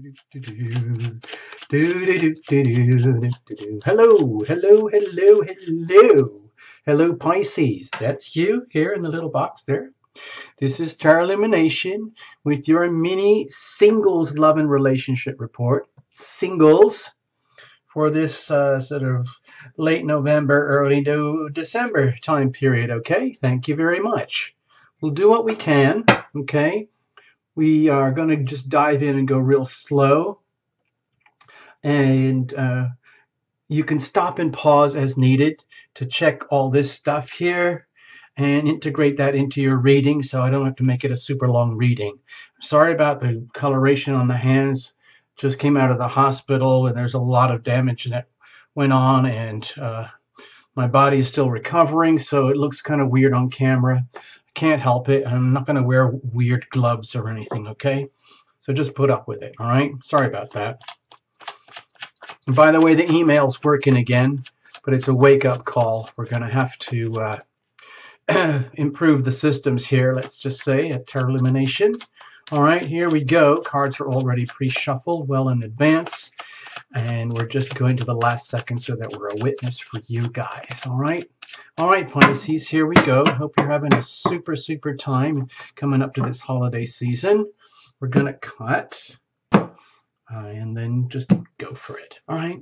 Hello, hello, hello, hello. Hello, Pisces. That's you here in the little box there. This is Tarot Illumination with your mini singles love and relationship report. Singles for this sort of late November, early December time period, okay? Thank you very much. We'll do what we can, okay? We are going to just dive in and go real slow. And you can stop and pause as needed to check all this stuff here and integrate that into your reading so I don't have to make it a super long reading. Sorry about the coloration on the hands. Just came out of the hospital and there's a lot of damage that went on, and my body is still recovering, so it looks kind of weird on camera. I can't help it. I'm not going to wear weird gloves or anything, okay? So just put up with it, all right? Sorry about that. And by the way, the email's working again, but it's a wake-up call. We're going to have to improve the systems here, let's just say, at Tarot Illumination. All right, here we go. Cards are already pre-shuffled well in advance, and we're just going to the last second so that we're a witness for you guys. All right, Pisces, here we go. Hope you're having a super, super time coming up to this holiday season. We're going to cut and then just go for it. All right.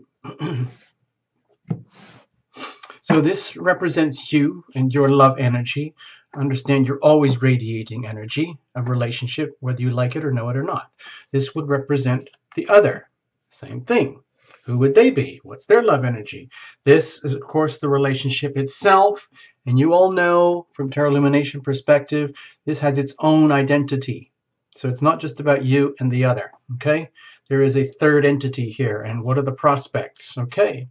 So this represents you and your love energy. Understand you're always radiating energy, a relationship, whether you like it or know it or not. This would represent the other. Same thing. Who would they be? What's their love energy? This is, of course, the relationship itself. And you all know from Tarot Illumination perspective, this has its own identity. So it's not just about you and the other, okay? There is a third entity here. And what are the prospects? Okay.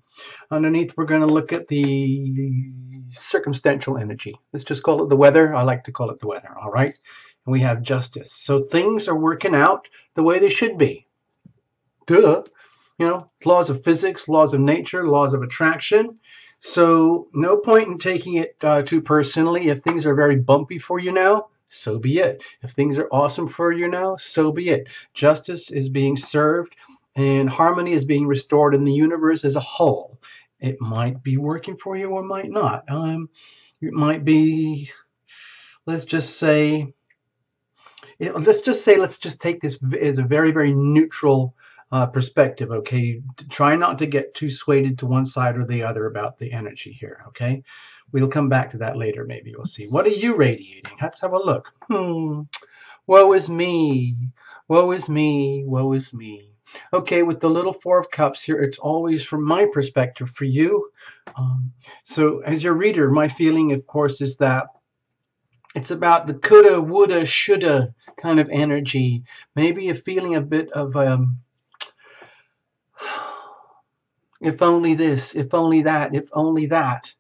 Underneath, we're going to look at the circumstantial energy. Let's just call it the weather. I like to call it the weather, all right? And we have justice. So things are working out the way they should be. Duh. You know, laws of physics, laws of nature, laws of attraction. So no point in taking it too personally. If things are very bumpy for you now, so be it. If things are awesome for you now, so be it. Justice is being served and harmony is being restored in the universe as a whole. It might be working for you or might not. It might be, let's just take this as a very, very neutral perspective, okay? Try not to get too swayed to one side or the other about the energy here, okay? We'll come back to that later, maybe. We'll see. What are you radiating? Let's have a look. Woe is me. Woe is me. Woe is me. Okay, with the little Four of Cups here, it's always from my perspective for you. So as your reader, my feeling, of course, is that it's about the coulda, woulda, shoulda kind of energy. Maybe you're feeling a bit of if only this, if only that, if only that.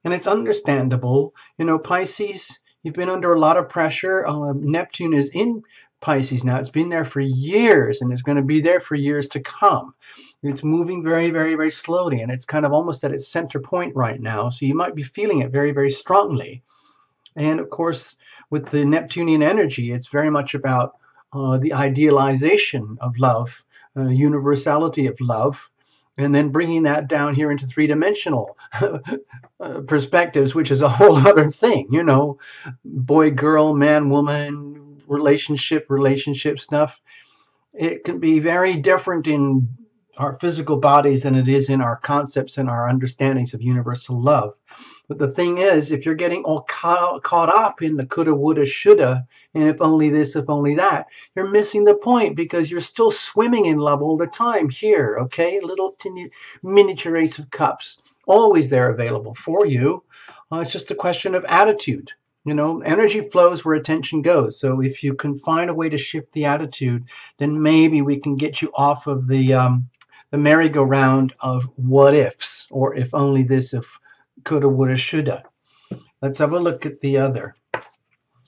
And it's understandable. You know, Pisces, you've been under a lot of pressure. Neptune is in Pisces now. It's been there for years, and it's going to be there for years to come. It's moving very, very, very slowly, and it's kind of almost at its center point right now. So you might be feeling it very, very strongly. And, of course, with the Neptunian energy, it's very much about the idealization of love, universality of love, and then bringing that down here into three-dimensional perspectives, which is a whole other thing, you know, boy, girl, man, woman, relationship stuff. It can be very different in our physical bodies than it is in our concepts and our understandings of universal love. But the thing is, if you're getting all caught up in the coulda, woulda, shoulda, and if only this, if only that, you're missing the point, because you're still swimming in love all the time here, okay? Little miniature Ace of Cups, always there available for you. It's just a question of attitude. You know, energy flows where attention goes. So if you can find a way to shift the attitude, then maybe we can get you off of the merry-go-round of what ifs, or if only this, if coulda, woulda, shoulda. Let's have a look at the other.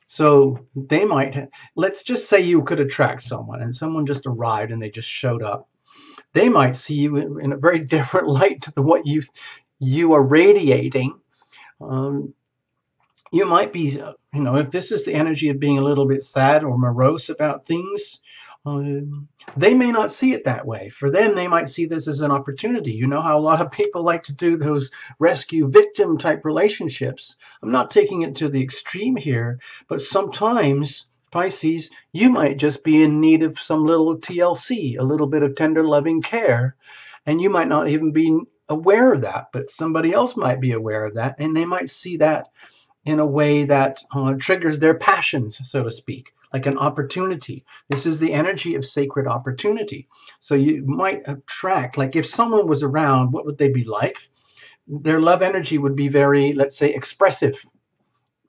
So they might, let's just say you could attract someone, and someone just arrived and they just showed up. They might see you in a very different light to what you are radiating. You might be, you know, if this is the energy of being a little bit sad or morose about things, they may not see it that way. For them, they might see this as an opportunity. You know how a lot of people like to do those rescue victim type relationships. I'm not taking it to the extreme here, but sometimes, Pisces, you might just be in need of some little TLC, a little bit of tender loving care, and you might not even be aware of that, but somebody else might be aware of that, and they might see that in a way that triggers their passions, so to speak, like an opportunity. This is the energy of sacred opportunity. So you might attract, like if someone was around, what would they be like? Their love energy would be very, let's say, expressive,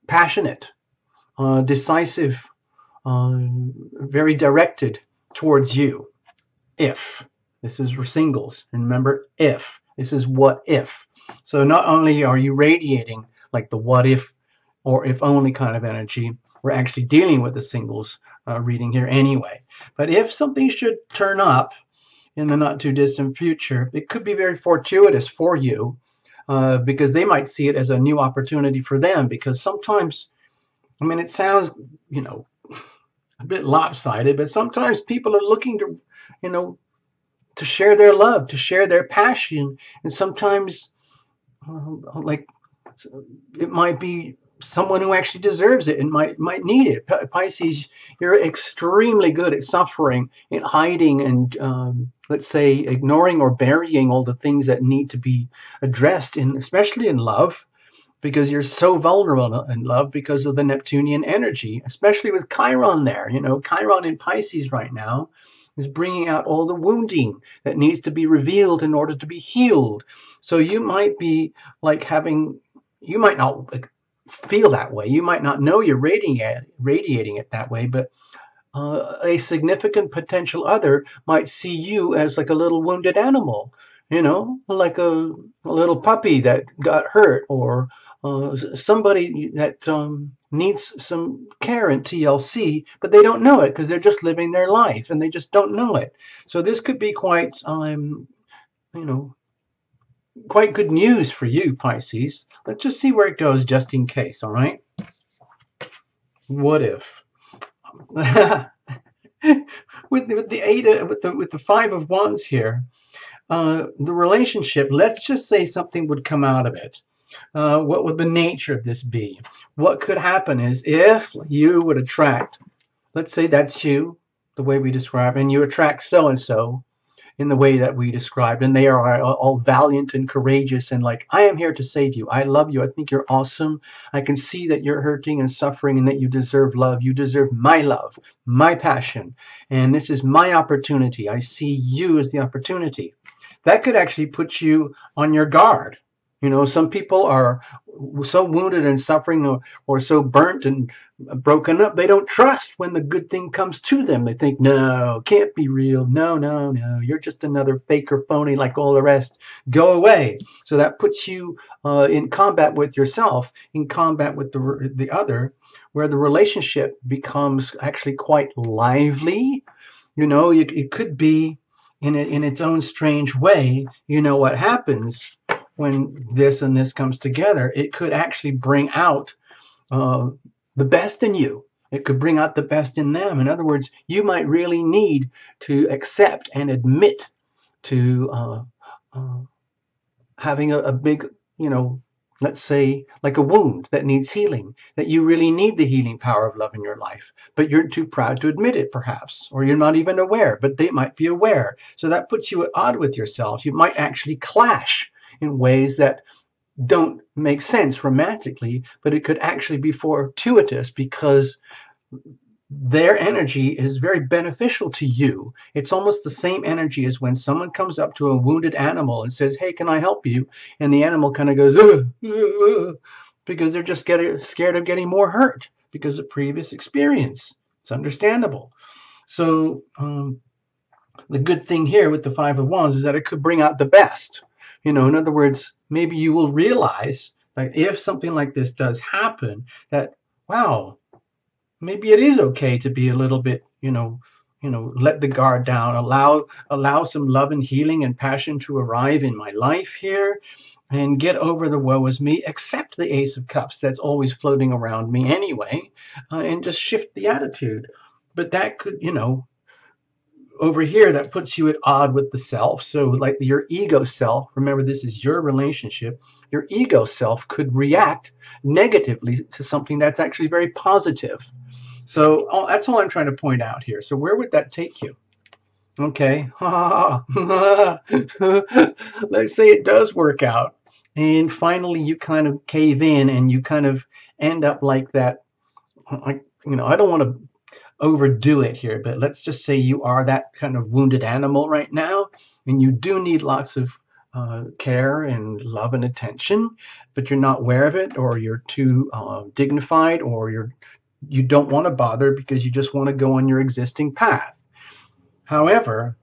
passionate, decisive, very directed towards you. If this is for singles, remember, if this is what if. So not only are you radiating like the what if or if only kind of energy, we're actually dealing with the singles reading here anyway. But if something should turn up in the not too distant future, it could be very fortuitous for you because they might see it as a new opportunity for them. Because sometimes, I mean, it sounds, you know, a bit lopsided, but sometimes people are looking to, you know, to share their love, to share their passion, and sometimes, like, it might be someone who actually deserves it and might need it. Pisces, you're extremely good at suffering and hiding and let's say ignoring or burying all the things that need to be addressed in, especially in love, because you're so vulnerable in love because of the Neptunian energy, especially with Chiron there. You know, Chiron in Pisces right now is bringing out all the wounding that needs to be revealed in order to be healed. So you might be like having, you might not feel that way. You might not know you're radiating it that way, but a significant potential other might see you as like a little wounded animal, you know, like a little puppy that got hurt, or somebody that needs some care in TLC, but they don't know it because they're just living their life and they just don't know it. So this could be quite, you know, quite good news for you, Pisces. Let's just see where it goes just in case, all right? What if? with the Five of Wands here, the relationship, let's just say something would come out of it. What would the nature of this be? What could happen is if you would attract, let's say that's you, the way we describe, and you attract so-and-so in the way that we described, and they are all valiant and courageous and like, I am here to save you. I love you. I think you're awesome. I can see that you're hurting and suffering and that you deserve love. You deserve my love, my passion, and this is my opportunity. I see you as the opportunity. That could actually put you on your guard. You know, some people are so wounded and suffering or so burnt and broken up, they don't trust when the good thing comes to them. They think, no, can't be real. No, no, no. You're just another fake or phony like all the rest. Go away. So that puts you in combat with yourself, in combat with the other, where the relationship becomes actually quite lively. You know, it could be in its own strange way. You know what happens when this and this comes together? It could actually bring out the best in you. It could bring out the best in them. In other words, you might really need to accept and admit to having a big, you know, let's say like a wound that needs healing, that you really need the healing power of love in your life, but you're too proud to admit it perhaps, or you're not even aware, but they might be aware. So that puts you at odds with yourself. You might actually clash in ways that don't make sense romantically, but it could actually be fortuitous because their energy is very beneficial to you. It's almost the same energy as when someone comes up to a wounded animal and says, hey, can I help you? And the animal kind of goes, because they're just scared of getting more hurt because of previous experience. It's understandable. So the good thing here with the Five of Wands is that it could bring out the best. You know, in other words, maybe you will realize that if something like this does happen, that, wow, maybe it is okay to be a little bit, you know, let the guard down, allow some love and healing and passion to arrive in my life here, and get over the woe is me, accept the Ace of Cups that's always floating around me anyway, and just shift the attitude. But that could, you know, over here, that puts you at odd with the self. So like your ego self, remember this is your relationship, your ego self could react negatively to something that's actually very positive. So that's all I'm trying to point out here. So where would that take you? Okay. Let's say it does work out. And finally you kind of cave in and you kind of end up like that. Like, I don't want to overdo it here, but let's just say you are that kind of wounded animal right now, and you do need lots of care and love and attention, but you're not aware of it, or you're too dignified, or you don't want to bother because you just want to go on your existing path. However,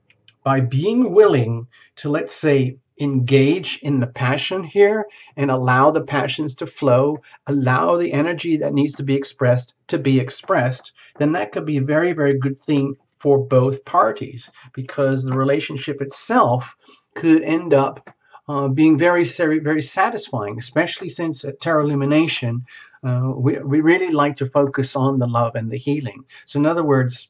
by being willing to, let's say, engage in the passion here and allow the passions to flow, allow the energy that needs to be expressed, then that could be a very, very good thing for both parties, because the relationship itself could end up being very, very, very satisfying, especially since at Tarot Illumination, we really like to focus on the love and the healing. So in other words,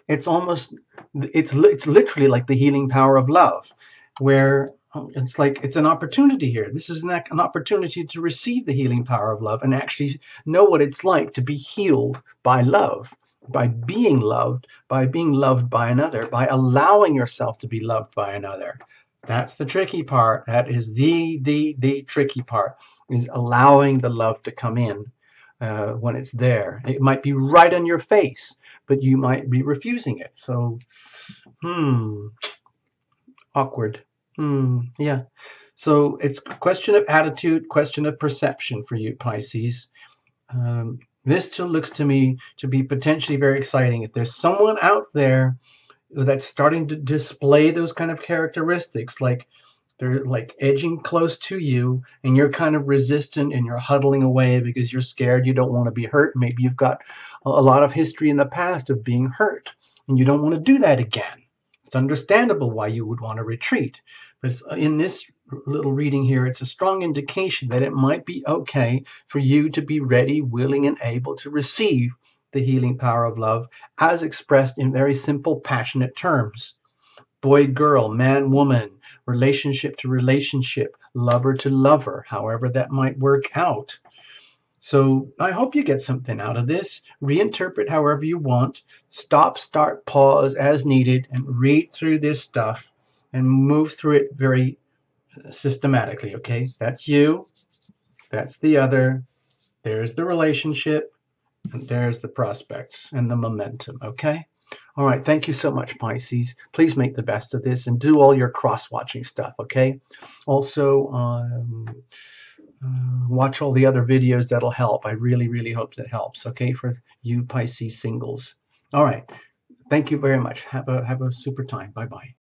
it's literally like the healing power of love, where it's like it's an opportunity here. This is an opportunity to receive the healing power of love and actually know what it's like to be healed by love, by being loved by another, by allowing yourself to be loved by another. That's the tricky part. That is the tricky part, is allowing the love to come in when it's there. It might be right on your face, but you might be refusing it. So, awkward. Yeah. So it's a question of attitude, question of perception for you, Pisces. This still looks to me to be potentially very exciting. If there's someone out there that's starting to display those kind of characteristics, like they're like edging close to you and you're kind of resistant and you're huddling away because you're scared, you don't want to be hurt. Maybe you've got a lot of history in the past of being hurt and you don't want to do that again. It's understandable why you would want to retreat. But in this little reading here, it's a strong indication that it might be okay for you to be ready, willing, and able to receive the healing power of love as expressed in very simple, passionate terms. Boy, girl, man, woman, relationship to relationship, lover to lover, however that might work out. So I hope you get something out of this. Reinterpret however you want. Stop, start, pause as needed, and read through this stuff and move through it very systematically, okay? That's you. That's the other. There's the relationship. And there's the prospects and the momentum, okay? All right, thank you so much, Pisces. Please make the best of this and do all your cross-watching stuff, okay? Also, watch all the other videos. That'll help. I really, really hope that helps, okay, for you Pisces singles. All right, thank you very much. Have a super time. Bye-bye.